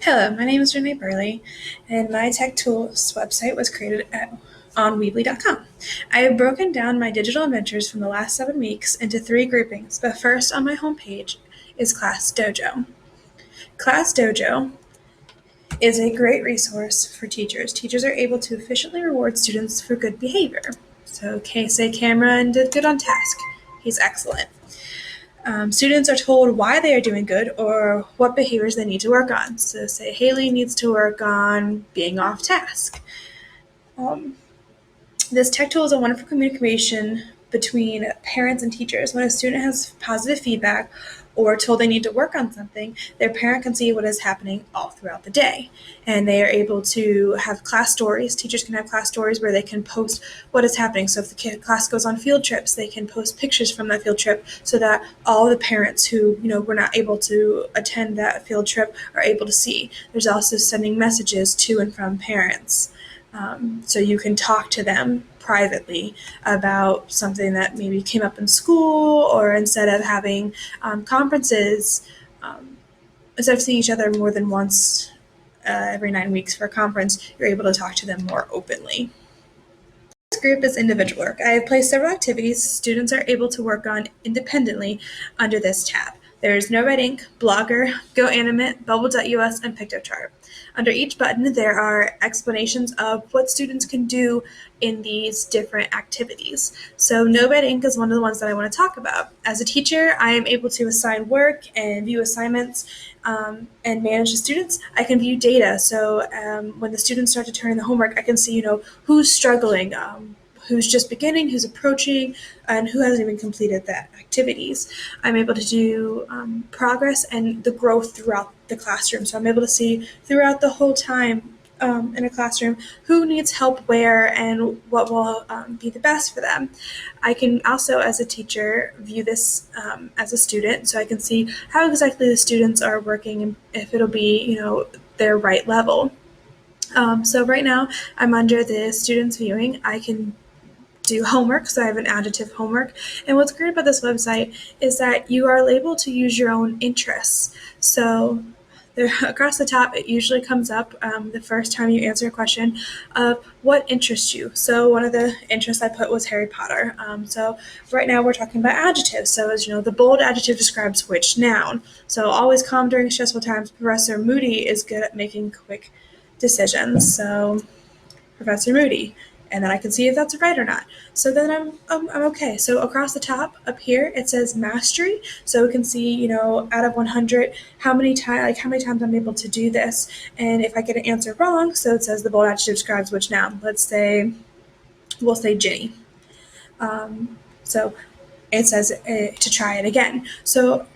Hello, my name is Rennea and my Tech Tools website was created on Weebly.com. I have broken down my digital adventures from the last 7 weeks into 3 groupings, but first on my homepage is Class Dojo. Class Dojo is a great resource for teachers. Teachers are able to efficiently reward students for good behavior. So, say Cameron did good on task. He's excellent. Students are told why they are doing good or what behaviors they need to work on. So, say Haley needs to work on being off task. This tech tool is a wonderful communication between parents and teachers. When a student has positive feedback or told they need to work on something, their parent can see what is happening all throughout the day. And they are able to have class stories. Teachers can have class stories where they can post what is happening. So if the class goes on field trips, they can post pictures from that field trip so that all the parents who were not able to attend that field trip are able to see. There's also sending messages to and from parents. So you can talk to them privately about something that maybe came up in school, or instead of having conferences, instead of seeing each other more than once every 9 weeks for a conference, you're able to talk to them more openly. This group is individual work. I have placed several activities students are able to work on independently under this tab. There's No Red Ink, Blogger, Go Animate, Bubble.us, and PictoChart. Under each button, there are explanations of what students can do in these different activities. So No Red Ink is one of the ones that I want to talk about. As a teacher, I am able to assign work and view assignments and manage the students. I can view data. So when the students start to turn in the homework, I can see, who's struggling, who's just beginning, who's approaching, and who hasn't even completed the activities. I'm able to do progress and the growth throughout the classroom. So I'm able to see throughout the whole time in a classroom who needs help where and what will be the best for them. I can also, as a teacher, view this as a student, so I can see how exactly the students are working and if it'll be, their right level. So right now I'm under the students viewing. I can do homework, so I have an adjective homework. And what's great about this website is that you are able to use your own interests. So there, across the top, it usually comes up the first time you answer a question of what interests you. So one of the interests I put was Harry Potter. So right now we're talking about adjectives. So as you know, the bold adjective describes which noun. So always calm during stressful times. Professor Moody is good at making quick decisions. So Professor Moody. And then I can see if that's right or not. So then I'm okay. So across the top up here it says mastery. So we can see, out of 100, how many times I'm able to do this. And if I get an answer wrong, so it says the bold adjective describes which noun. We'll say Ginny. So it says to try it again. So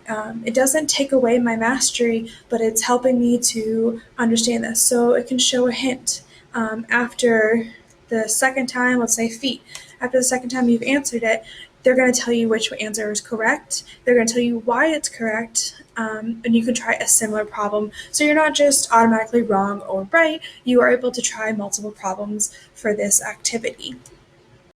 it doesn't take away my mastery, but it's helping me to understand this. So it can show a hint after the second time, let's say feet. After the second time you've answered it, they're going to tell you which answer is correct. They're going to tell you why it's correct, and you can try a similar problem. So you're not just automatically wrong or right. You are able to try multiple problems for this activity.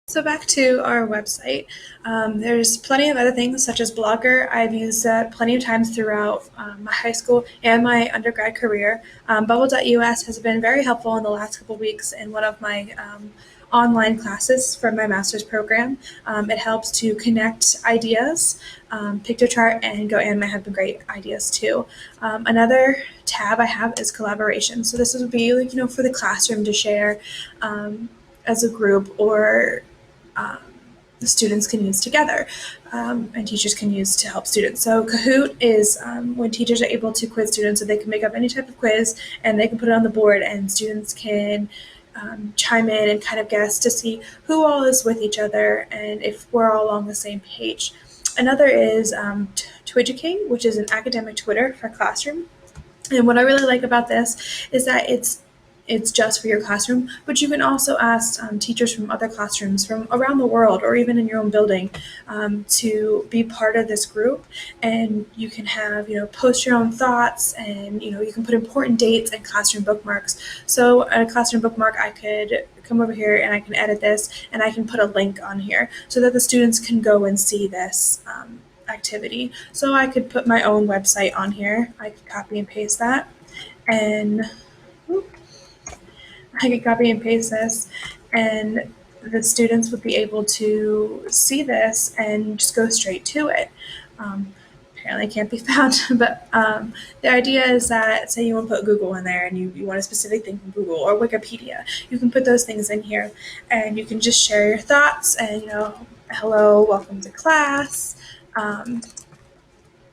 So back to our website, there's plenty of other things such as Blogger. I've used that plenty of times throughout my high school and my undergrad career. Bubble.us has been very helpful in the last couple of weeks in one of my online classes for my master's program. It helps to connect ideas. PictoChart and Go Animate have been great ideas too. Another tab I have is collaboration. So this would be for the classroom to share as a group, or the students can use together, and teachers can use to help students. So Kahoot is when teachers are able to quiz students, so they can make up any type of quiz and they can put it on the board, and students can chime in and kind of guess to see who all is with each other and if we're all on the same page. Another is Twidgeocate, which is an academic Twitter for classroom. And what I really like about this is that it's just for your classroom, but you can also ask teachers from other classrooms from around the world, or even in your own building, to be part of this group. And you can have, post your own thoughts, and, you can put important dates and classroom bookmarks. So a classroom bookmark, I could come over here and I can edit this, and I can put a link on here so that the students can go and see this activity. So I could put my own website on here. I could copy and paste that, and I could copy and paste this, and the students would be able to see this and just go straight to it. Um, Apparently, it can't be found, but the idea is that, say you want to put Google in there and you want a specific thing from Google or Wikipedia, you can put those things in here and you can just share your thoughts and, hello, welcome to class. Um,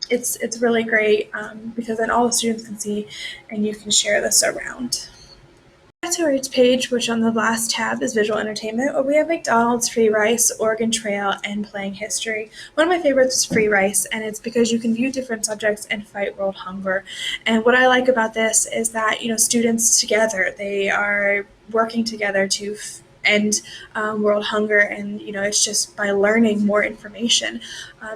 it's really great because then all the students can see and you can share this around. Back to our page, which on the last tab is visual entertainment, where we have McDonald's, free rice, Oregon Trail, and playing history. One of my favorites is free rice, and it's because you can view different subjects and fight world hunger. And what I like about this is that, students together, they are working together to end world hunger, and it's just by learning more information.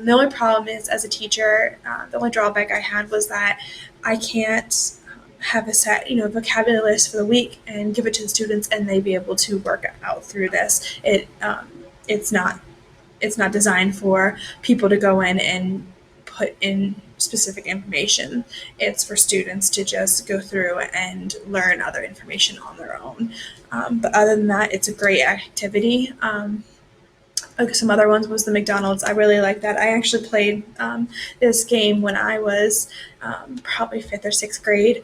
The only problem is, as a teacher, the only drawback I had was that I can't have a set, vocabulary list for the week and give it to the students, and they be able to work out through this. It's not designed for people to go in and put in specific information. It's for students to just go through and learn other information on their own. But other than that, it's a great activity. Some other ones was the McDonald's. I really like that. I actually played this game when I was probably fifth or sixth grade.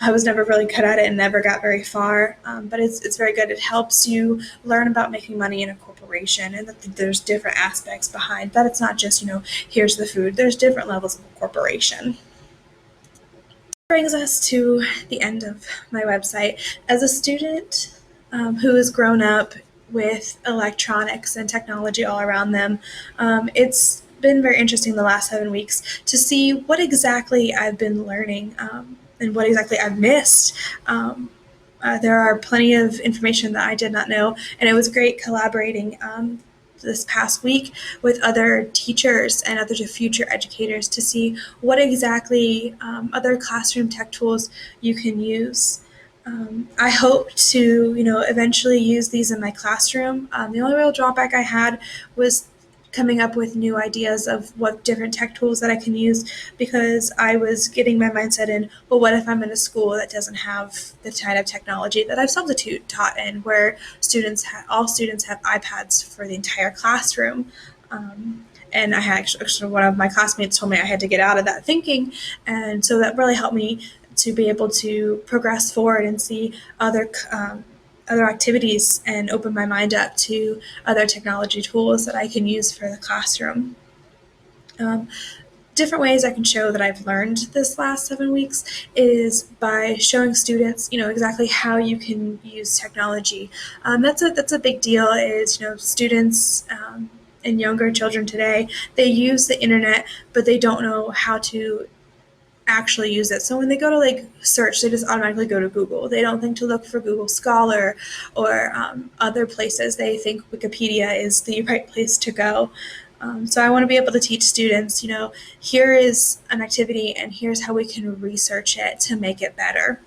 I was never really good at it and never got very far, but it's very good. It helps you learn about making money in a corporation, and that there's different aspects behind that. It's not just, here's the food. There's different levels of a corporation. Brings us to the end of my website. As a student who has grown up with electronics and technology all around them, it's been very interesting the last 7 weeks to see what exactly I've been learning and what exactly I've missed. There are plenty of information that I did not know, and it was great collaborating this past week with other teachers and other future educators to see what exactly other classroom tech tools you can use. I hope to, eventually use these in my classroom. The only real drawback I had was coming up with new ideas of what different tech tools that I can use, because I was getting my mindset in, well, what if I'm in a school that doesn't have the kind of technology that I've substitute taught in, where all students have iPads for the entire classroom. And I had actually one of my classmates told me I had to get out of that thinking, and so that really helped me to be able to progress forward and see other activities and open my mind up to other technology tools that I can use for the classroom. Different ways I can show that I've learned this last 7 weeks is by showing students, exactly how you can use technology. That's a big deal. Is students and younger children today, they use the internet, but they don't know how to actually use it. So when they go to search, they just automatically go to Google. They don't think to look for Google Scholar or other places. They think Wikipedia is the right place to go. So I want to be able to teach students, here is an activity and here's how we can research it to make it better.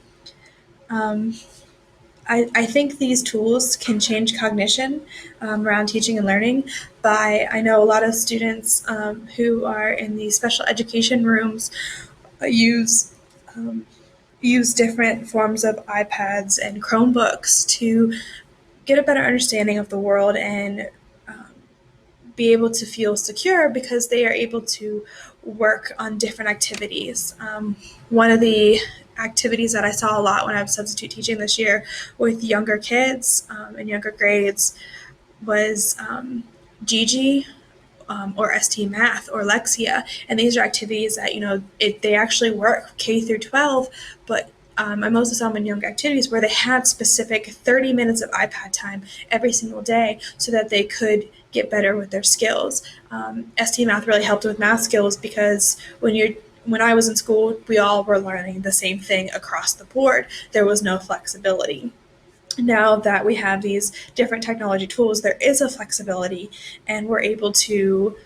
I think these tools can change cognition around teaching and learning. I know a lot of students who are in these special education rooms use different forms of iPads and Chromebooks to get a better understanding of the world and be able to feel secure because they are able to work on different activities. One of the activities that I saw a lot when I was substitute teaching this year with younger kids in younger grades was Gigi, or ST Math or Lexia. And these are activities that, they actually work K through 12, but I mostly saw them in young activities where they had specific 30 minutes of iPad time every single day so that they could get better with their skills. ST Math really helped with math skills because when I was in school, we all were learning the same thing across the board. There was no flexibility. Now that we have these different technology tools, there is a flexibility, and we're able to,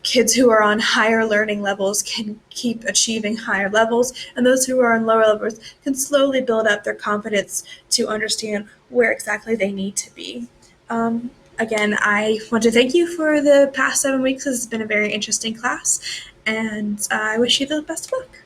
kids who are on higher learning levels can keep achieving higher levels, and those who are on lower levels can slowly build up their confidence to understand where exactly they need to be. again, I want to thank you for the past 7 weeks. This has been a very interesting class, and I wish you the best of luck.